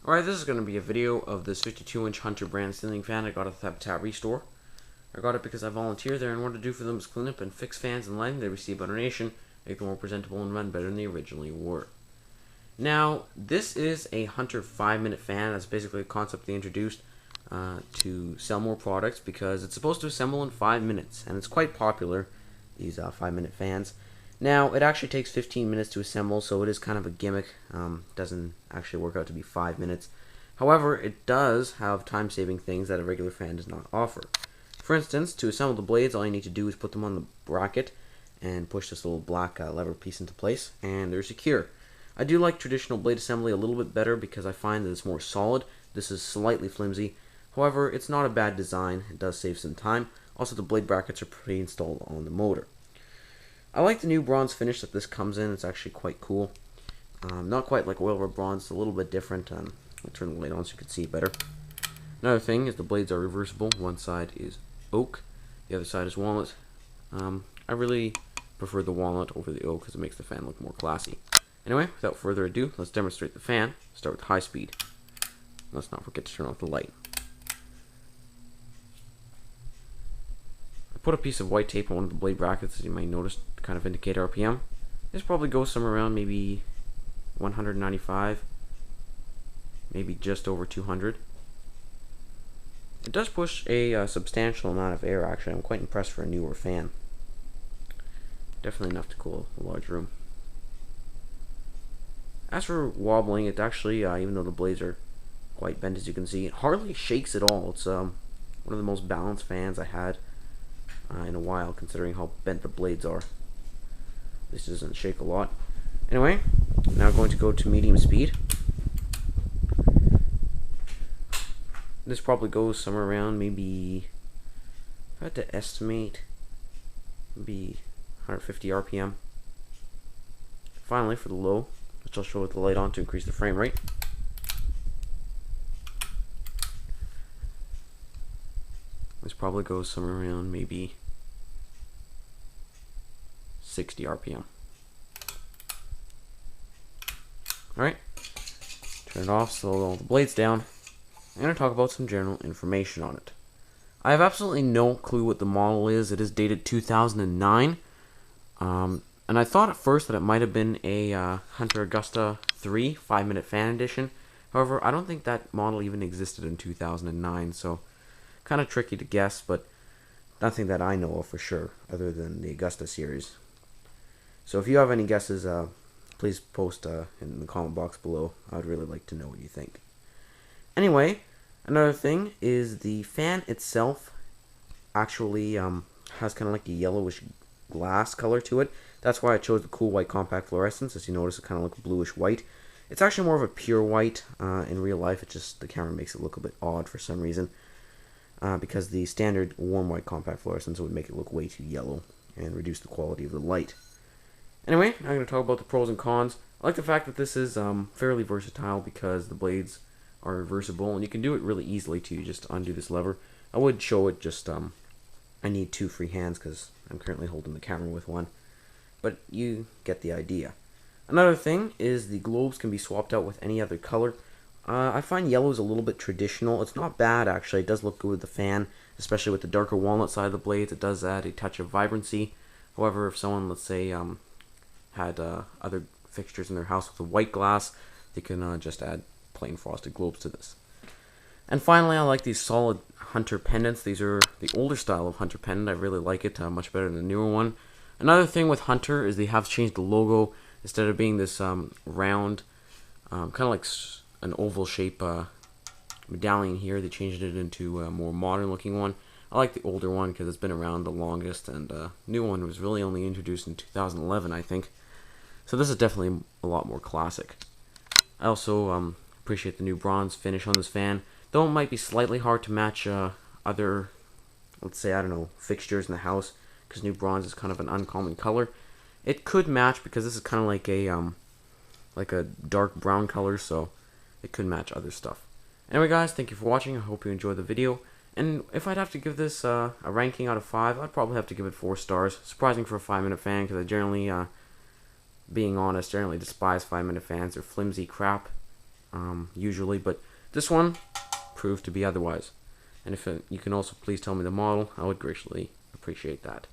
Alright, this is going to be a video of this 52-inch Hunter brand ceiling fan I got at the Habitat Restore. I got it because I volunteered there, and what to do for them is clean up and fix fans and lighting they receive a donation, make them more presentable and run better than they originally were. Now, this is a Hunter 5-minute fan. That's basically a concept they introduced to sell more products because it's supposed to assemble in 5 minutes, and it's quite popular, these 5-minute fans. Now, it actually takes 15 minutes to assemble, so it is kind of a gimmick. Doesn't actually work out to be 5 minutes. However, it does have time-saving things that a regular fan does not offer. For instance, to assemble the blades, all you need to do is put them on the bracket and push this little black lever piece into place, and they're secure. I do like traditional blade assembly a little bit better because I find that it's more solid. This is slightly flimsy. However, it's not a bad design. It does save some time. Also, the blade brackets are pre-installed on the motor. I like the new bronze finish that this comes in. It's actually quite cool. Not quite like oil rub bronze. It's a little bit different. I'll turn the light on so you can see it better. Another thing is the blades are reversible. One side is oak. The other side is walnut. I really prefer the walnut over the oak because it makes the fan look more classy. Anyway, without further ado, let's demonstrate the fan. Start with high speed. Let's not forget to turn off the light. Put a piece of white tape on one of the blade brackets, as you might notice, to kind of indicate RPM. This probably goes somewhere around maybe 195, maybe just over 200. It does push a substantial amount of air, actually. I'm quite impressed for a newer fan. Definitely enough to cool a large room. As for wobbling, it actually, even though the blades are quite bent, as you can see, it hardly shakes at all. It's one of the most balanced fans I had in a while, considering how bent the blades are. This doesn't shake a lot. Anyway, now going to go to medium speed. This probably goes somewhere around maybe, if I had to estimate, maybe 150 RPM. Finally, for the low, which I'll show with the light on to increase the frame rate. This probably goes somewhere around maybe 60 RPM. Alright, turn it off, slow all the blades down. I'm going to talk about some general information on it. I have absolutely no clue what the model is. It is dated 2009. And I thought at first that it might have been a Hunter Augusta III 5-minute fan edition. However, I don't think that model even existed in 2009, so kind of tricky to guess, but nothing that I know of for sure, other than the Augusta series. So if you have any guesses, please post in the comment box below. I would really like to know what you think. Anyway, another thing is the fan itself actually has kind of like a yellowish glass color to it. That's why I chose the cool white compact fluorescence. As you notice, it kind of looks bluish white. It's actually more of a pure white. In real life, it just, the camera makes it look a bit odd for some reason. Because the standard warm white compact fluorescence would make it look way too yellow and reduce the quality of the light. Anyway, I'm going to talk about the pros and cons. I like the fact that this is fairly versatile because the blades are reversible, and you can do it really easily too. You just undo this lever. I would show it, just I need 2 free hands because I'm currently holding the camera with one, but you get the idea. Another thing is the globes can be swapped out with any other color. I find yellow is a little bit traditional. It's not bad, actually. It does look good with the fan, especially with the darker walnut side of the blades. It does add a touch of vibrancy. However, if someone, let's say, had other fixtures in their house with a white glass, they can just add plain frosted globes to this. And finally, I like these solid Hunter pendants. These are the older style of Hunter pendant. I really like it, much better than the newer one. Another thing with Hunter is they have changed the logo. Instead of being this round, kind of like an oval shape medallion here, they changed it into a more modern looking one. I like the older one because it's been around the longest, and the new one was really only introduced in 2011, I think. So this is definitely a lot more classic. I also appreciate the new bronze finish on this fan, though it might be slightly hard to match other, let's say, I don't know, fixtures in the house, because new bronze is kind of an uncommon color. It could match because this is kind of like a dark brown color, so it could match other stuff. Anyway guys, thank you for watching. I hope you enjoyed the video. And if I'd have to give this a ranking out of 5, I'd probably have to give it 4 stars. Surprising for a 5-minute fan, because I generally, being honest, generally despise 5-minute fans. They're flimsy crap. usually, but this one proved to be otherwise. And if you can also please tell me the model, I would greatly appreciate that.